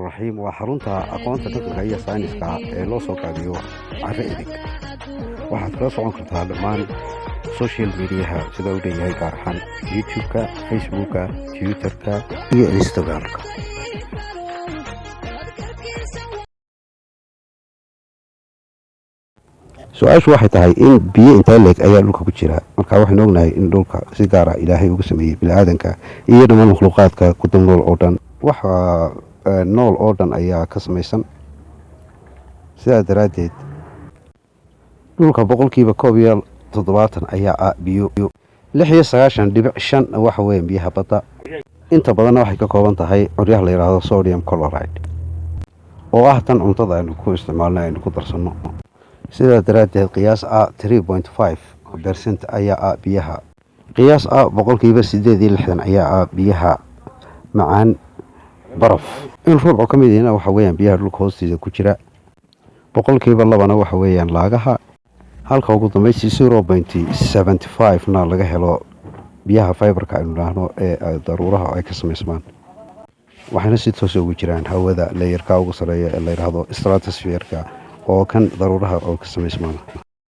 raxiim waa xarunta aqoonta dhaqanka iyo sayniska ee loo soo gaabiyo carro edeg. waxaad kala socon kartaa dhammaan social mediaha sida u dhanyahay gaar ahaan youtube-ka, facebooka, twitterka iyo instagram-ka. su-aashu waxay tahay in biyo intee leeg ayaa dhulka ku jira. marka waxaynu ognahay in dhulka si gaar ah ilaahay uga sameeyey bini-aadanka iyo dhammaan makhluuqaadka ku dal nool oo dhan. waxa nool oo dhan ayaa ka samaysan. sidaa daraaddeed dhulka boqolkiiba 70 ayaa ah biyo. 96.5 waxa weeyaan biyaha badda. inta badanna waxay ka kooban tahay curyaha la yidhaahdo sodium chloride oo ah tan cuntada aynu ku isticmaalno aynu ku darsanno. sidaa daraaddeed qiyaas ah 3.5% ayaa ah biyaha. qiyaas ah boqolkiiba 68 ayaa ah biyaha macaan baraf. in ruuxu ka mid ihina waxa weeyaan biyaha dhulka hoostiisa ku jira. boqolkiiba 2 waxa weeyaan laagaha. halka ugu dambeystii 0.75na laga helo biyaha fiberka aynu idhaahno ee daruuraha ay ka samaysmaan. waxayna si toosa ugu jiraan hawada layerka ugu sareeya ee la yidhaahdo stratosphere-ka oo kan daruuraha oo ka samaysmaan.